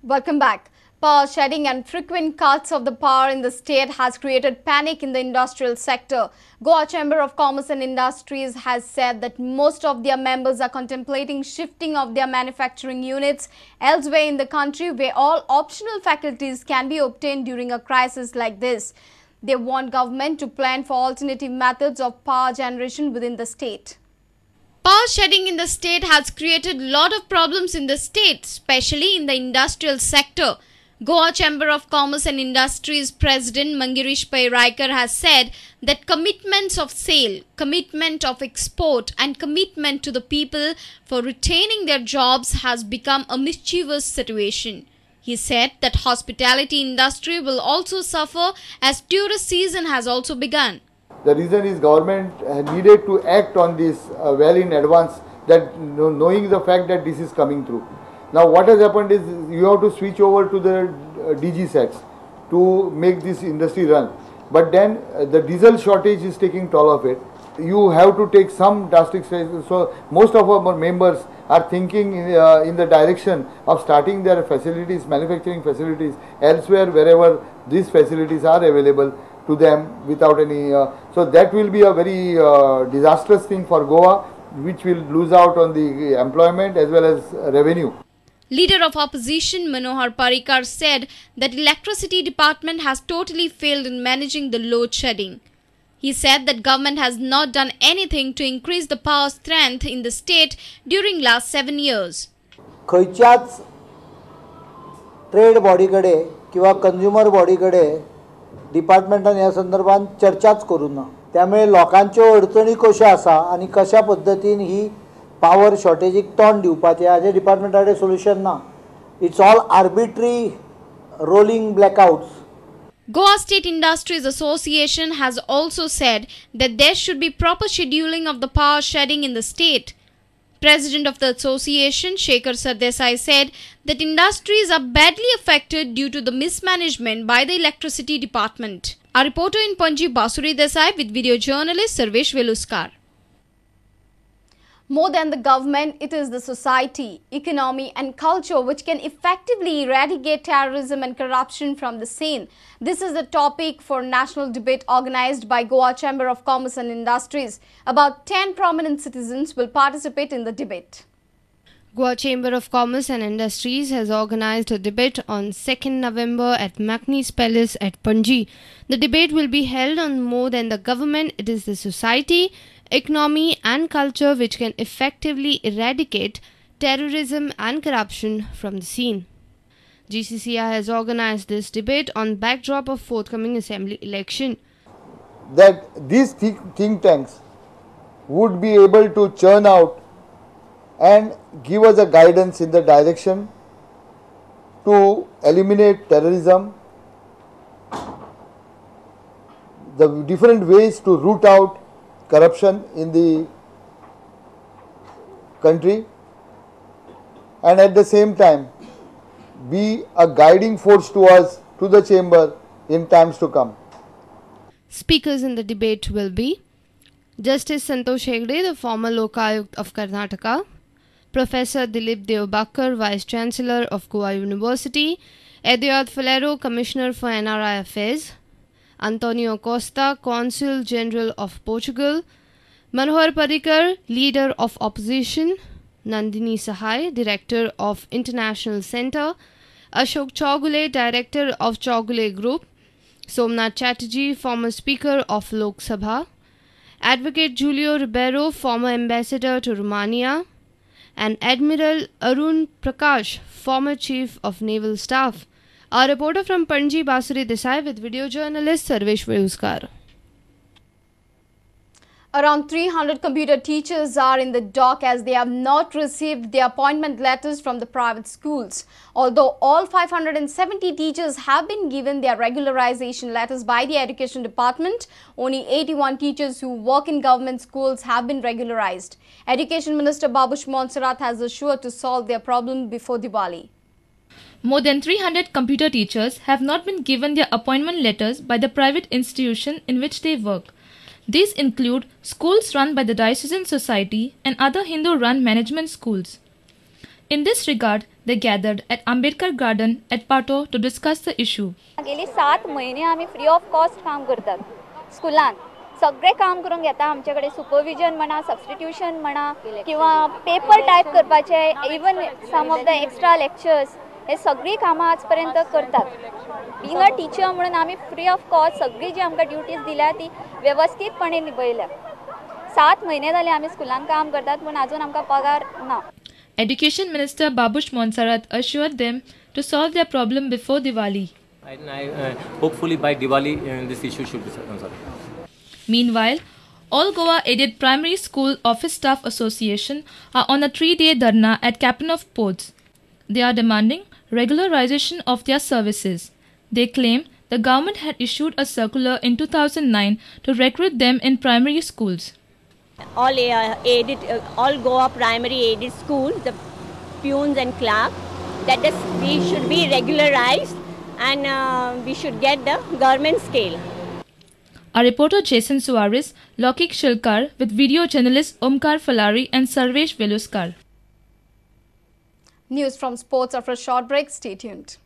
Welcome back. Power shedding and frequent cuts of the power in the state has created panic in the industrial sector. Goa Chamber of Commerce and Industries has said that most of their members are contemplating shifting of their manufacturing units elsewhere in the country where all optional faculties can be obtained during a crisis like this. They want government to plan for alternative methods of power generation within the state. Power shedding in the state has created a lot of problems in the state, especially in the industrial sector. Goa Chamber of Commerce and Industries President Mangirish Pairaikar has said that commitments of sale, commitment of export and commitment to the people for retaining their jobs has become a mischievous situation. He said that hospitality industry will also suffer as tourist season has also begun. The reason is government needed to act on this well in advance, that knowing the fact that this is coming through. Now what has happened is you have to switch over to the DG sets to make this industry run. But then the diesel shortage is taking toll of it. You have to take some drastic steps. So most of our members are thinking in the direction of starting their facilities, manufacturing facilities elsewhere wherever these facilities are available to them without any. So that will be a very disastrous thing for Goa, which will lose out on the employment as well as revenue. Leader of opposition Manohar Parrikar said that electricity department has totally failed in managing the load shedding. He said that government has not done anything to increase the power strength in the state during last 7 years. खयच्याच trade body कडे किंवा consumer body कडे डिपार्टमेंटान ह्या संदर्भात चर्चाच करूना. त्यामुळे लोकांच्यो अडचणी कशा आसा आणि कशा पद्धतीन ही पावर शॉर्टेजीक तोंड दिवपाचें हाजे डिपार्टमेंटाचे सोल्युशन ना. It's all arbitrary rolling blackouts. Goa State Industries Association has also said that there should be proper scheduling of the power shedding in the state. President of the association, Shekhar Sardesai, said that industries are badly affected due to the mismanagement by the electricity department. Our reporter in Panji, Basuri Desai, with video journalist Sarvesh Veluskar. More than the government, it is the society, economy and culture which can effectively eradicate terrorism and corruption from the scene. This is the topic for national debate organized by Goa Chamber of Commerce and Industries. About 10 prominent citizens will participate in the debate. Goa Chamber of Commerce and Industries has organized a debate on 2nd November at Macni's Palace at Panji. The debate will be held on more than the government, it is the society, economy and culture which can effectively eradicate terrorism and corruption from the scene. GCCI has organized this debate on backdrop of forthcoming assembly election. That these think tanks would be able to churn out and give us a guidance in the direction to eliminate terrorism, the different ways to root out corruption in the country, and at the same time be a guiding force to us, to the chamber, in times to come. Speakers in the debate will be Justice Santosh Hegde, the former Lokayukt of Karnataka, Professor Dilip Devbakkar, Vice Chancellor of Goa University, Eduardo Falero, Commissioner for NRI Affairs, Antonio Costa, Consul General of Portugal, Manohar Parrikar, Leader of Opposition, Nandini Sahai, Director of International Centre, Ashok Chaugule, Director of Chaugule Group, Somnath Chatterjee, former Speaker of Lok Sabha, Advocate Julio Ribeiro, former Ambassador to Romania, and Admiral Arun Prakash, former Chief of Naval Staff. Our reporter from Panji, Basuri Desai, with video journalist Sarvesh Veluskar. Around 300 computer teachers are in the dock as they have not received their appointment letters from the private schools. Although all 570 teachers have been given their regularization letters by the Education Department, only 81 teachers who work in government schools have been regularized. Education Minister Babush Montserrat has assured to solve their problem before Diwali. More than 300 computer teachers have not been given their appointment letters by the private institution in which they work. These include schools run by the Diocesan Society and other Hindu-run management schools. In this regard, they gathered at Ambedkar Garden at Pato to discuss the issue. गेली 7 महिने आम्ही free of cost काम करतात स्कूलान सगळे काम करून घेता आमच्याकडे सुपरविजन म्हणा सबस्टिट्यूशन म्हणा किंवा पेपर टाइप करपाचे even some of the extra lectures हे सगळी कामां आजपर्यंत करतात बीइंग अ टीचर म्हणून आम्ही फ्री ऑफ कॉस्ट सगळी जी आमकां ड्युटीज दिल्या ती व्यवस्थितपणे निभयल्या 7 महिने जाले आम्ही स्कूलान काम करतात पण अजून आमकां पगार ना. Education Minister Babush Monsarat assured them to solve their problem before Diwali. Hopefully by Diwali this issue should be solved. Meanwhile, all Goa Aided Primary School Office Staff Association are on a 3-day dharna at Captain of Ports. They are demanding regularization of their services. They claim the government had issued a circular in 2009 to recruit them in primary schools. All Goa primary aided schools, the peons and clerks, that is, we should be regularized and we should get the government scale. Our reporter Jason Suarez, Lokik Shilkar with video journalists Omkar Falari and Sarvesh Veluskar. News from sports after a short break. Stay tuned.